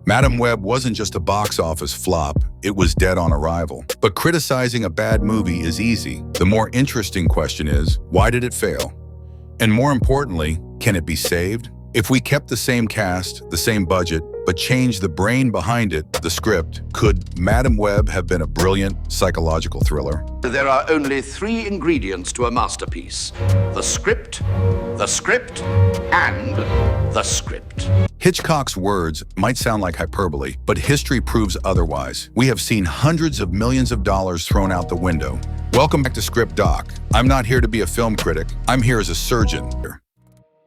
Madam Web wasn't just a box office flop, it was dead on arrival. But criticizing a bad movie is easy. The more interesting question is, why did it fail? And more importantly, can it be saved? If we kept the same cast, the same budget, but changed the brain behind it, the script, could Madam Web have been a brilliant psychological thriller? There are only 3 ingredients to a masterpiece: the script, and the script. Hitchcock's words might sound like hyperbole, but history proves otherwise. We have seen hundreds of millions of dollars thrown out the window. Welcome back to Script Doc. I'm not here to be a film critic, I'm here as a surgeon.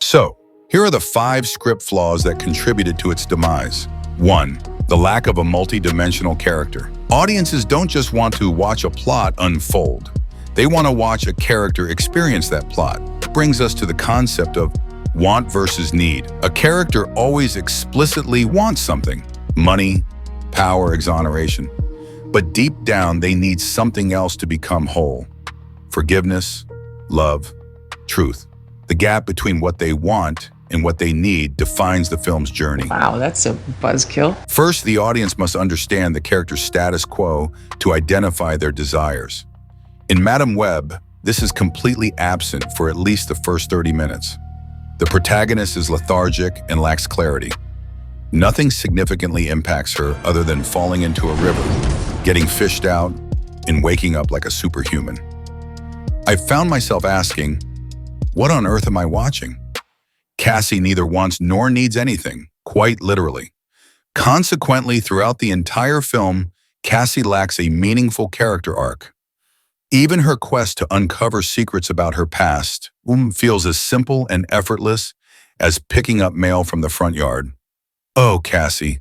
So, here are the 5 script flaws that contributed to its demise. 1. The lack of a multi-dimensional character. Audiences don't just want to watch a plot unfold. They want to watch a character experience that plot. Brings us to the concept of want versus need. A character always explicitly wants something: money, power, exoneration. But deep down, they need something else to become whole: forgiveness, love, truth. The gap between what they want and what they need defines the film's journey. Wow, that's a buzzkill. First, the audience must understand the character's status quo to identify their desires. In Madam Web, this is completely absent for at least the first 30 minutes. The protagonist is lethargic and lacks clarity. Nothing significantly impacts her other than falling into a river, getting fished out, and waking up like a superhuman. I found myself asking, what on earth am I watching? Cassie neither wants nor needs anything, quite literally. Consequently, throughout the entire film, Cassie lacks a meaningful character arc. Even her quest to uncover secrets about her past feels as simple and effortless as picking up mail from the front yard. Oh, Cassie.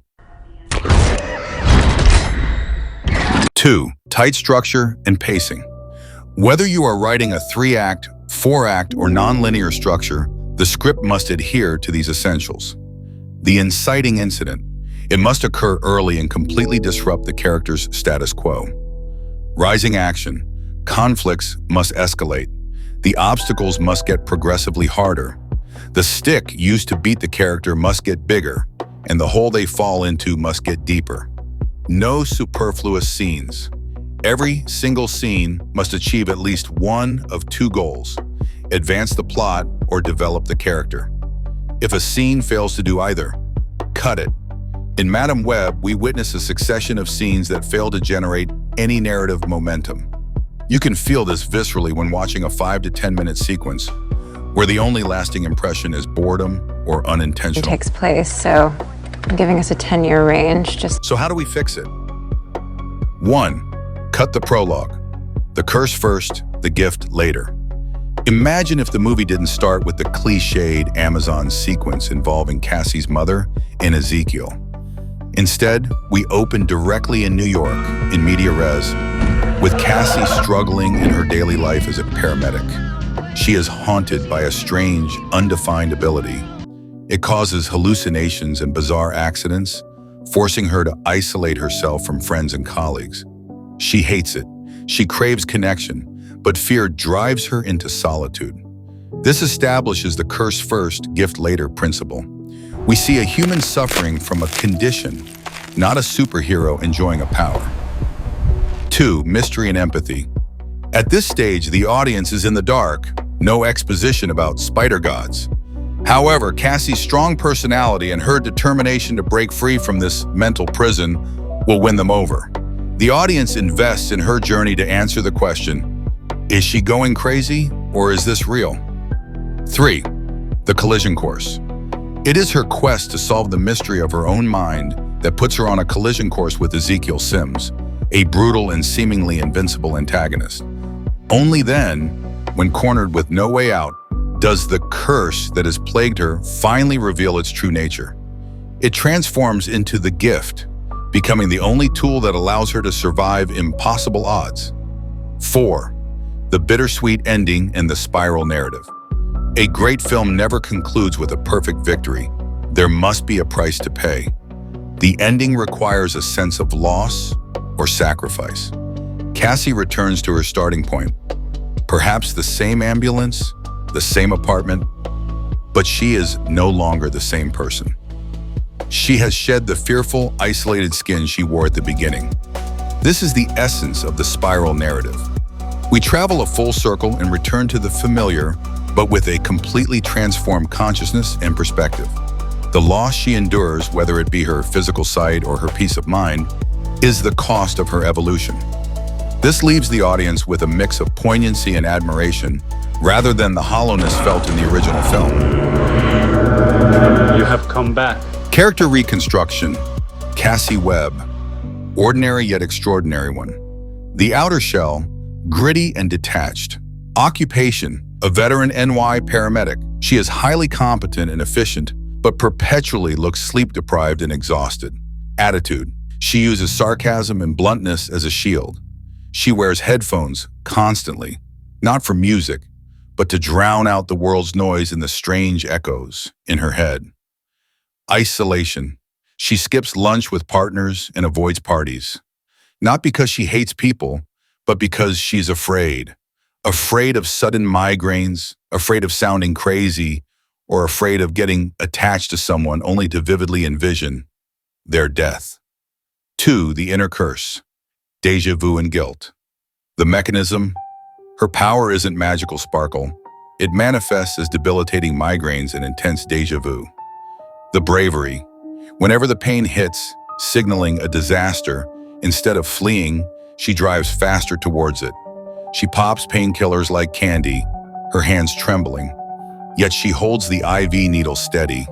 2. Tight structure and pacing. Whether you are writing a 3-act, 4-act, or non-linear structure, the script must adhere to these essentials. The inciting incident. It must occur early and completely disrupt the character's status quo. Rising action. Conflicts must escalate. The obstacles must get progressively harder. The stick used to beat the character must get bigger, and the hole they fall into must get deeper. No superfluous scenes. Every single scene must achieve at least one of 2 goals: advance the plot or develop the character. If a scene fails to do either, cut it. In Madam Web, we witness a succession of scenes that fail to generate any narrative momentum. You can feel this viscerally when watching a 5 to 10 minute sequence, where the only lasting impression is boredom or unintentional. It takes place, so I'm giving us a 10-year range. So how do we fix it? 1. Cut the prologue. The curse first, the gift later. Imagine if the movie didn't start with the cliched Amazon sequence involving Cassie's mother and Ezekiel. Instead, we open directly in New York, in media res, with Cassie struggling in her daily life as a paramedic. She is haunted by a strange, undefined ability. It causes hallucinations and bizarre accidents, forcing her to isolate herself from friends and colleagues. She hates it. She craves connection, but fear drives her into solitude. This establishes the curse first, gift later principle. We see a human suffering from a condition, not a superhero enjoying a power. 2. Mystery and empathy. At this stage, the audience is in the dark, no exposition about spider gods. However, Cassie's strong personality and her determination to break free from this mental prison will win them over. The audience invests in her journey to answer the question, is she going crazy or is this real? 3. The collision course. It is her quest to solve the mystery of her own mind that puts her on a collision course with Ezekiel Sims, a brutal and seemingly invincible antagonist. Only then, when cornered with no way out, does the curse that has plagued her finally reveal its true nature. It transforms into the gift, becoming the only tool that allows her to survive impossible odds. 4. The bittersweet ending and the spiral narrative. A great film never concludes with a perfect victory. There must be a price to pay. The ending requires a sense of loss or sacrifice. Cassie returns to her starting point. Perhaps the same ambulance, the same apartment, but she is no longer the same person. She has shed the fearful, isolated skin she wore at the beginning. This is the essence of the spiral narrative. We travel a full circle and return to the familiar, but with a completely transformed consciousness and perspective. The loss she endures, whether it be her physical sight or her peace of mind, is the cost of her evolution. This leaves the audience with a mix of poignancy and admiration, rather than the hollowness felt in the original film. You have come back. Character reconstruction, Cassie Webb, ordinary yet extraordinary one. The outer shell, gritty and detached. Occupation, a veteran NY paramedic. She is highly competent and efficient, but perpetually looks sleep-deprived and exhausted. Attitude, she uses sarcasm and bluntness as a shield. She wears headphones constantly, not for music, but to drown out the world's noise and the strange echoes in her head. Isolation. She skips lunch with partners and avoids parties. Not because she hates people, but because she's afraid. Afraid of sudden migraines, afraid of sounding crazy, or afraid of getting attached to someone only to vividly envision their death. 2. The inner curse. Deja vu and guilt. The mechanism? Her power isn't magical sparkle. It manifests as debilitating migraines and intense deja vu. The bravery. Whenever the pain hits, signaling a disaster, instead of fleeing, she drives faster towards it. She pops painkillers like candy, her hands trembling, yet she holds the IV needle steady.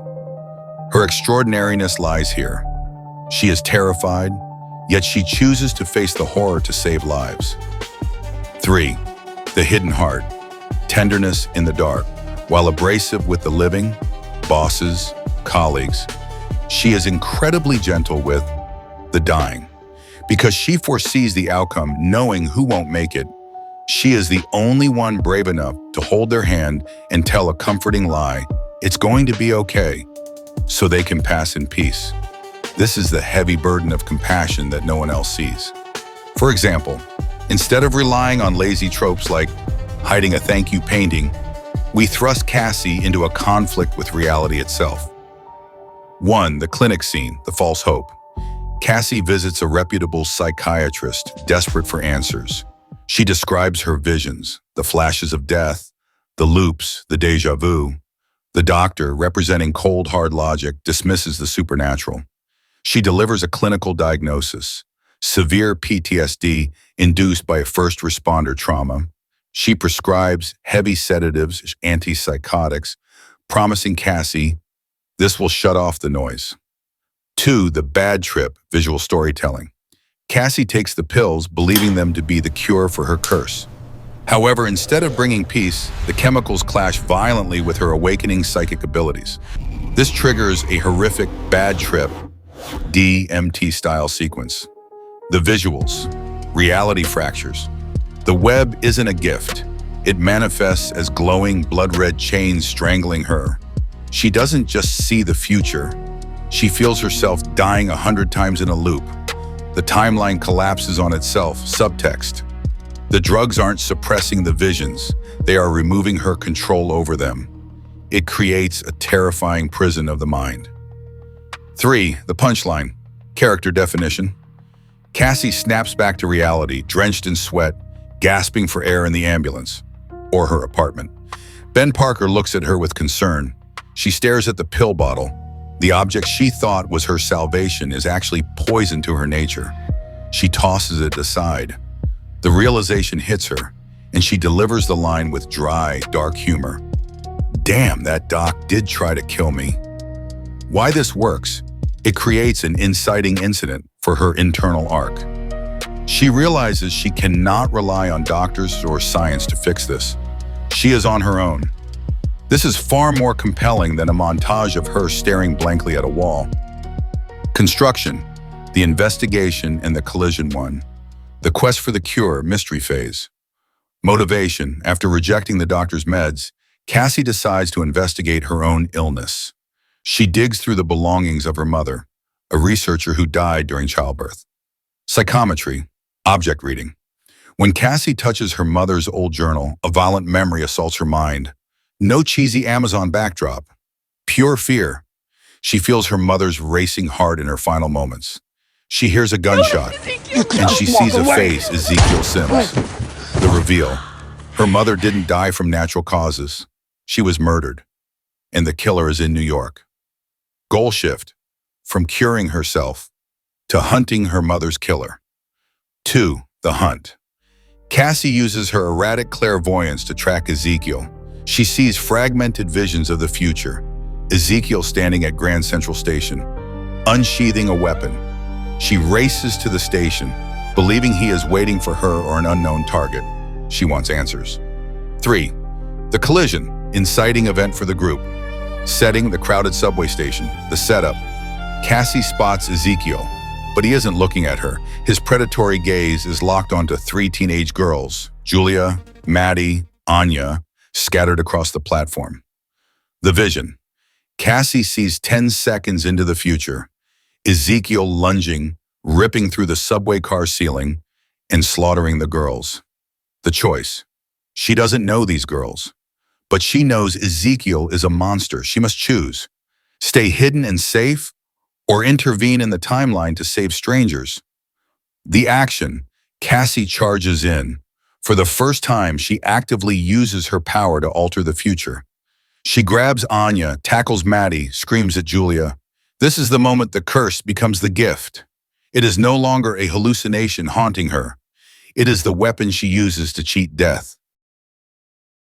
Her extraordinariness lies here. She is terrified, yet she chooses to face the horror to save lives. 3. The hidden heart. Tenderness in the dark. While abrasive with the living, bosses, colleagues, she is incredibly gentle with the dying. Because she foresees the outcome, knowing who won't make it, she is the only one brave enough to hold their hand and tell a comforting lie, it's going to be okay, so they can pass in peace. This is the heavy burden of compassion that no one else sees. For example, instead of relying on lazy tropes like hiding a thank you painting, we thrust Cassie into a conflict with reality itself. 1. The clinic scene, the false hope. Cassie visits a reputable psychiatrist, desperate for answers. She describes her visions, the flashes of death, the loops, the deja vu. The doctor, representing cold, hard logic, dismisses the supernatural. She delivers a clinical diagnosis, severe PTSD induced by a first responder trauma. She prescribes heavy sedatives, antipsychotics, promising Cassie, this will shut off the noise. 2. The bad trip, visual storytelling. Cassie takes the pills, believing them to be the cure for her curse. However, instead of bringing peace, the chemicals clash violently with her awakening psychic abilities. This triggers a horrific bad trip, DMT-style sequence. The visuals, reality fractures. The web isn't a gift. It manifests as glowing, blood-red chains strangling her. She doesn't just see the future. She feels herself dying 100 times in a loop. The timeline collapses on itself, subtext. The drugs aren't suppressing the visions. They are removing her control over them. It creates a terrifying prison of the mind. 3. The punchline, character definition. Cassie snaps back to reality, drenched in sweat, gasping for air in the ambulance, or her apartment. Ben Parker looks at her with concern. She stares at the pill bottle. The object she thought was her salvation is actually poison to her nature. She tosses it aside. The realization hits her, and she delivers the line with dry, dark humor. Damn, that doc did try to kill me. Why this works? It creates an inciting incident for her internal arc. She realizes she cannot rely on doctors or science to fix this. She is on her own. This is far more compelling than a montage of her staring blankly at a wall. Construction, the investigation and the collision one. The quest for the cure, mystery phase. Motivation, after rejecting the doctor's meds, Cassie decides to investigate her own illness. She digs through the belongings of her mother, a researcher who died during childbirth. Psychometry, object reading. When Cassie touches her mother's old journal, a violent memory assaults her mind. No cheesy Amazon backdrop. Pure fear. She feels her mother's racing heart in her final moments. She hears a gunshot, and she sees a face, Ezekiel Sims. The reveal. Her mother didn't die from natural causes. She was murdered, and the killer is in New York. Goal shift, from curing herself to hunting her mother's killer. 2. The hunt. Cassie uses her erratic clairvoyance to track Ezekiel. She sees fragmented visions of the future. Ezekiel standing at Grand Central Station, unsheathing a weapon. She races to the station, believing he is waiting for her or an unknown target. She wants answers. 3. The collision, inciting event for the group. Setting, the crowded subway station. The setup. Cassie spots Ezekiel, but he isn't looking at her. His predatory gaze is locked onto 3 teenage girls, Julia, Maddie, Anya, scattered across the platform. The vision. Cassie sees 10 seconds into the future, Ezekiel lunging, ripping through the subway car ceiling, and slaughtering the girls. The choice. She doesn't know these girls, but she knows Ezekiel is a monster. She must choose. Stay hidden and safe, or intervene in the timeline to save strangers. The action. Cassie charges in. For the first time, she actively uses her power to alter the future. She grabs Anya, tackles Maddie, screams at Julia. This is the moment the curse becomes the gift. It is no longer a hallucination haunting her. It is the weapon she uses to cheat death.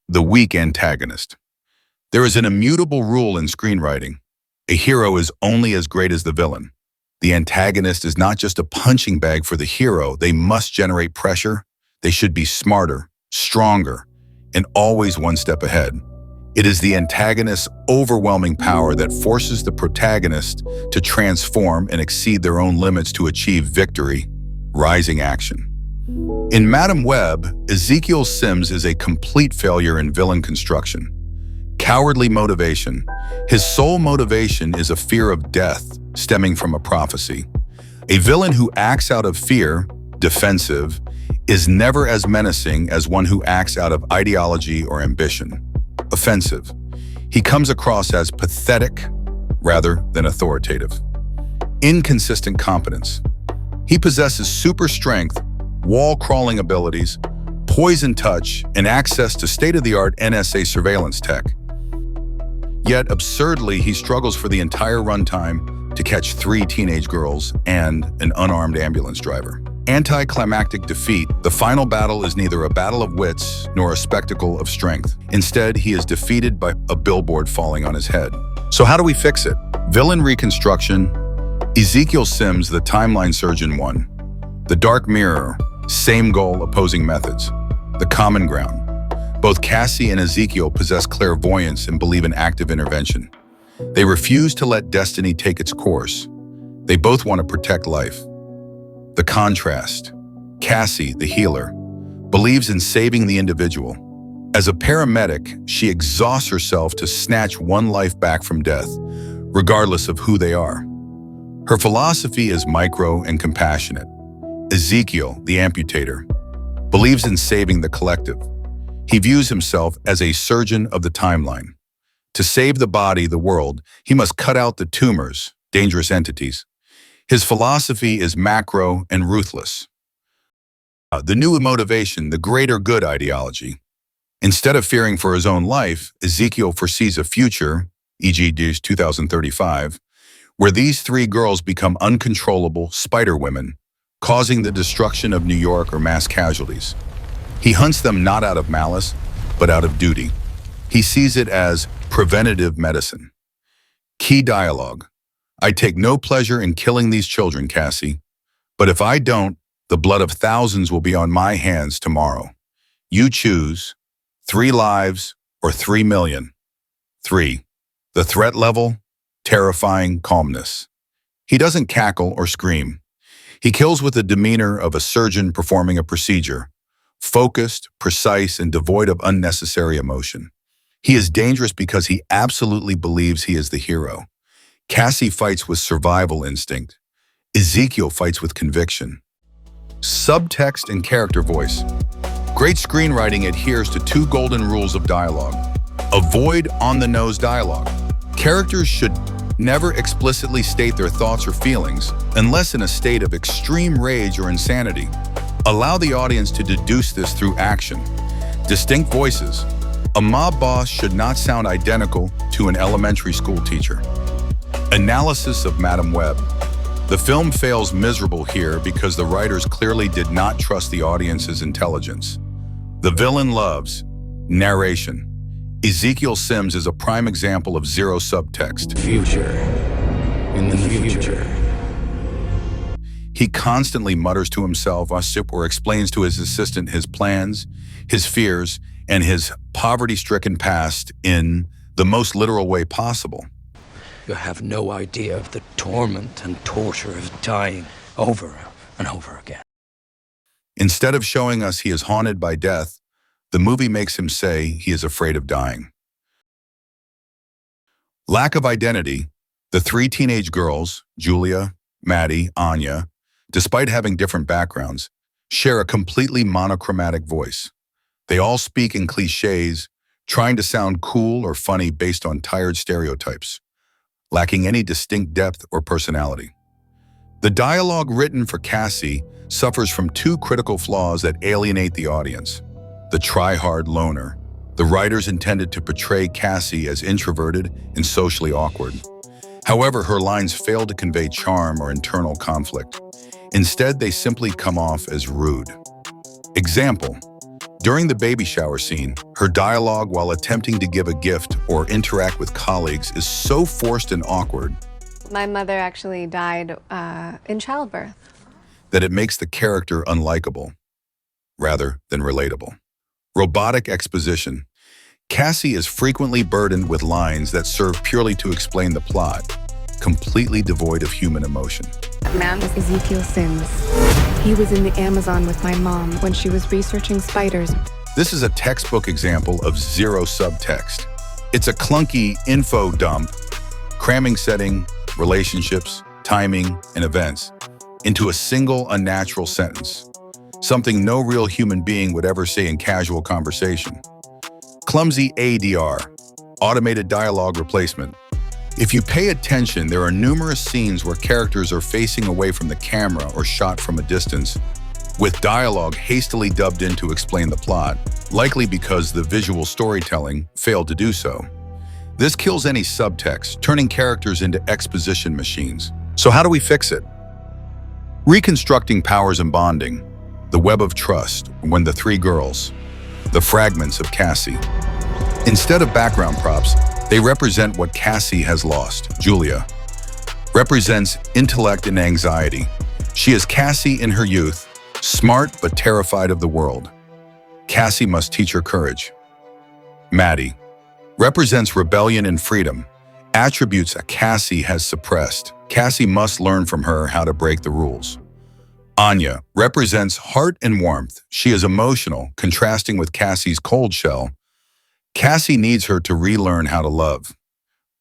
The weak antagonist. There is an immutable rule in screenwriting. A hero is only as great as the villain. The antagonist is not just a punching bag for the hero. They must generate pressure. They should be smarter, stronger, and always one step ahead. It is the antagonist's overwhelming power that forces the protagonist to transform and exceed their own limits to achieve victory. Rising action. In Madam Webb, Ezekiel Sims is a complete failure in villain construction. Cowardly motivation. His sole motivation is a fear of death stemming from a prophecy. A villain who acts out of fear, defensive, is never as menacing as one who acts out of ideology or ambition. Offensive. He comes across as pathetic rather than authoritative. Inconsistent competence. He possesses super strength, wall-crawling abilities, poison touch, and access to state-of-the-art NSA surveillance tech. Yet, absurdly, he struggles for the entire runtime to catch 3 teenage girls and an unarmed ambulance driver. Anticlimactic defeat. The final battle is neither a battle of wits nor a spectacle of strength. Instead, he is defeated by a billboard falling on his head. So how do we fix it? Villain reconstruction. Ezekiel Sims, the timeline surgeon 1. The Dark Mirror. Same goal, opposing methods. The common ground. Both Cassie and Ezekiel possess clairvoyance and believe in active intervention. They refuse to let destiny take its course. They both want to protect life. The contrast. Cassie, the healer, believes in saving the individual. As a paramedic, she exhausts herself to snatch one life back from death, regardless of who they are. Her philosophy is micro and compassionate. Ezekiel, the amputator, believes in saving the collective. He views himself as a surgeon of the timeline. To save the body, the world, he must cut out the tumors, dangerous entities. His philosophy is macro and ruthless. The new motivation, the greater good ideology. Instead of fearing for his own life, Ezekiel foresees a future, e.g. 2035, where these 3 girls become uncontrollable spider women, causing the destruction of New York or mass casualties. He hunts them not out of malice, but out of duty. He sees it as preventative medicine. Key dialogue. I take no pleasure in killing these children, Cassie, but if I don't, the blood of thousands will be on my hands tomorrow. You choose 3 lives or 3 million. 3. The threat level, terrifying calmness. He doesn't cackle or scream. He kills with the demeanor of a surgeon performing a procedure, focused, precise, and devoid of unnecessary emotion. He is dangerous because he absolutely believes he is the hero. Cassie fights with survival instinct. Ezekiel fights with conviction. Subtext and character voice. Great screenwriting adheres to 2 golden rules of dialogue. Avoid on-the-nose dialogue. Characters should never explicitly state their thoughts or feelings unless in a state of extreme rage or insanity. Allow the audience to deduce this through action. Distinct voices. A mob boss should not sound identical to an elementary school teacher. Analysis of Madam Webb. The film fails miserable here because the writers clearly did not trust the audience's intelligence. The villain loves narration. Ezekiel Sims is a prime example of zero subtext. Future. In the future. He constantly mutters to himself or explains to his assistant his plans, his fears, and his poverty-stricken past in the most literal way possible. You have no idea of the torment and torture of dying over and over again. Instead of showing us he is haunted by death, the movie makes him say he is afraid of dying. Lack of identity. The three teenage girls, Julia, Maddie, Anya, despite having different backgrounds, share a completely monochromatic voice. They all speak in cliches, trying to sound cool or funny based on tired stereotypes, lacking any distinct depth or personality. The dialogue written for Cassie suffers from two critical flaws that alienate the audience. The try-hard loner. The writers intended to portray Cassie as introverted and socially awkward. However, her lines fail to convey charm or internal conflict. Instead, they simply come off as rude. Example: during the baby shower scene, her dialogue while attempting to give a gift or interact with colleagues is so forced and awkward My mother actually died in childbirth. that it makes the character unlikable, rather than relatable. Robotic exposition. Cassie is frequently burdened with lines that serve purely to explain the plot, completely devoid of human emotion. Man is Ezekiel Sims. He was in the Amazon with my mom when she was researching spiders. This is a textbook example of zero subtext. It's a clunky info dump, cramming setting, relationships, timing, and events into a single unnatural sentence, something no real human being would ever say in casual conversation. Clumsy ADR, automated dialogue replacement. If you pay attention, there are numerous scenes where characters are facing away from the camera or shot from a distance, with dialogue hastily dubbed in to explain the plot, likely because the visual storytelling failed to do so. This kills any subtext, turning characters into exposition machines. So how do we fix it? Reconstructing powers and bonding. The web of trust, when the three girls, the fragments of Cassie. Instead of background props, they represent what Cassie has lost. Julia represents intellect and anxiety. She is Cassie in her youth, smart but terrified of the world. Cassie must teach her courage. Maddie represents rebellion and freedom, attributes a Cassie has suppressed. Cassie must learn from her how to break the rules. Anya represents heart and warmth. She is emotional, contrasting with Cassie's cold shell. Cassie needs her to relearn how to love.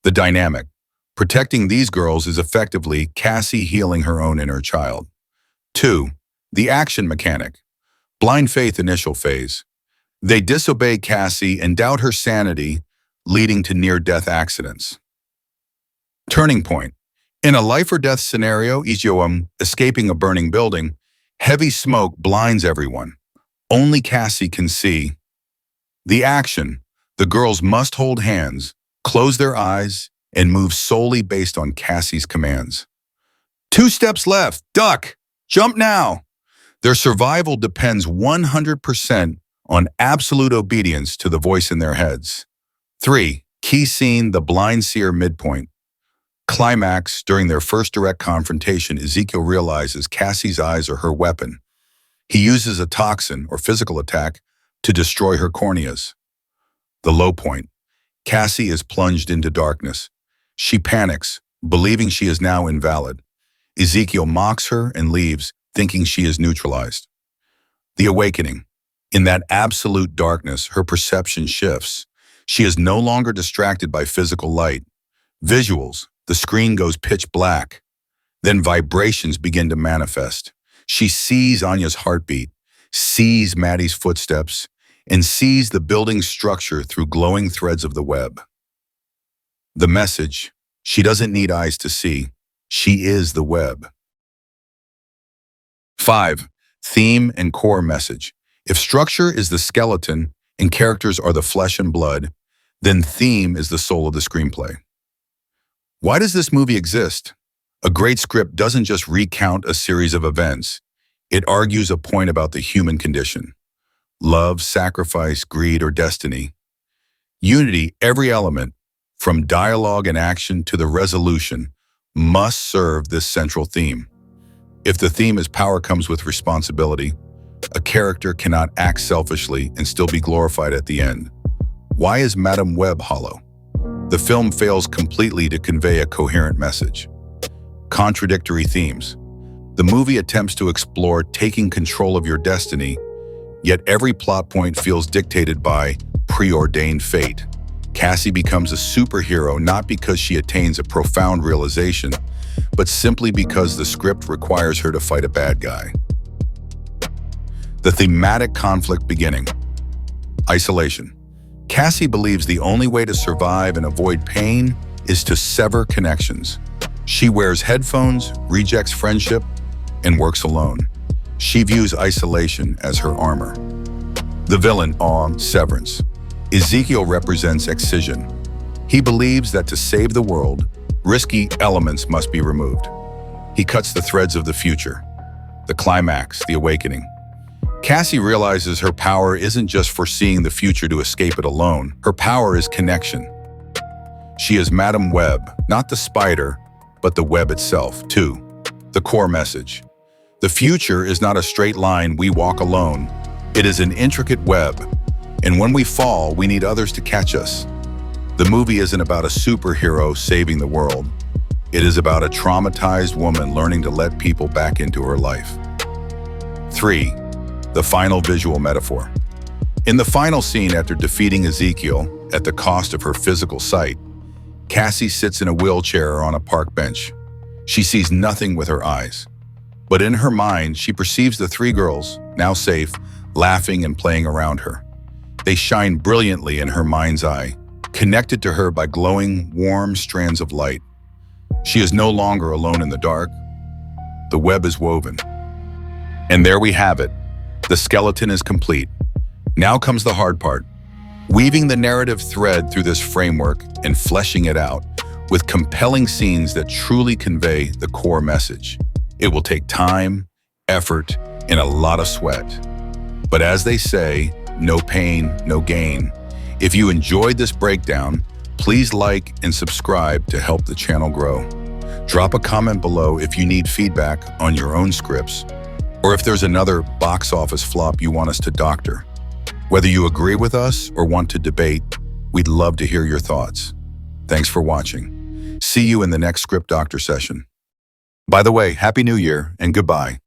The dynamic. Protecting these girls is effectively Cassie healing her own inner child. 2. The action mechanic. Blind faith initial phase. They disobey Cassie and doubt her sanity, leading to near-death accidents. Turning point. In a life-or-death scenario, escaping a burning building, heavy smoke blinds everyone. Only Cassie can see. The action. The girls must hold hands, close their eyes, and move solely based on Cassie's commands. 2 steps left, duck, jump now. Their survival depends 100% on absolute obedience to the voice in their heads. 3. Key scene, the blind seer midpoint. Climax. During their first direct confrontation, Ezekiel realizes Cassie's eyes are her weapon. He uses a toxin or physical attack to destroy her corneas. The low point. Cassie is plunged into darkness. She panics, believing she is now invalid. Ezekiel mocks her and leaves, thinking she is neutralized. The awakening. In that absolute darkness, her perception shifts. She is no longer distracted by physical light. Visuals. The screen goes pitch black. Then vibrations begin to manifest. She sees Anya's heartbeat, sees Maddie's footsteps, and sees the building's structure through glowing threads of the web. The message. She doesn't need eyes to see. She is the web. 5. Theme and core message. If structure is the skeleton and characters are the flesh and blood, then theme is the soul of the screenplay. Why does this movie exist? A great script doesn't just recount a series of events. It argues a point about the human condition. Love, sacrifice, greed, or destiny. Unity, every element, from dialogue and action to the resolution, must serve this central theme. If the theme is power comes with responsibility, a character cannot act selfishly and still be glorified at the end. Why is Madame Web hollow? The film fails completely to convey a coherent message. Contradictory themes. The movie attempts to explore taking control of your destiny, yet every plot point feels dictated by preordained fate. Cassie becomes a superhero not because she attains a profound realization, but simply because the script requires her to fight a bad guy. The thematic conflict beginning. Isolation. Cassie believes the only way to survive and avoid pain is to sever connections. She wears headphones, rejects friendship, and works alone. She views isolation as her armor. The villain, Severance. Ezekiel represents excision. He believes that to save the world, risky elements must be removed. He cuts the threads of the future. The climax, the awakening. Cassie realizes her power isn't just foreseeing the future to escape it alone. Her power is connection. She is Madame Web, not the spider, but the web itself. 2. The core message. The future is not a straight line we walk alone. It is an intricate web, and when we fall, we need others to catch us. The movie isn't about a superhero saving the world. It is about a traumatized woman learning to let people back into her life. 3. The final visual metaphor. In the final scene after defeating Ezekiel, at the cost of her physical sight, Cassie sits in a wheelchair on a park bench. She sees nothing with her eyes. But in her mind, she perceives the 3 girls, now safe, laughing and playing around her. They shine brilliantly in her mind's eye, connected to her by glowing, warm strands of light. She is no longer alone in the dark. The web is woven. And there we have it. The skeleton is complete. Now comes the hard part. Weaving the narrative thread through this framework and fleshing it out with compelling scenes that truly convey the core message. It will take time, effort, and a lot of sweat. But as they say, no pain, no gain. If you enjoyed this breakdown, please like and subscribe to help the channel grow. Drop a comment below if you need feedback on your own scripts, or if there's another box office flop you want us to doctor. Whether you agree with us or want to debate, we'd love to hear your thoughts. Thanks for watching. See you in the next Script Doctor session. By the way, Happy New Year and goodbye.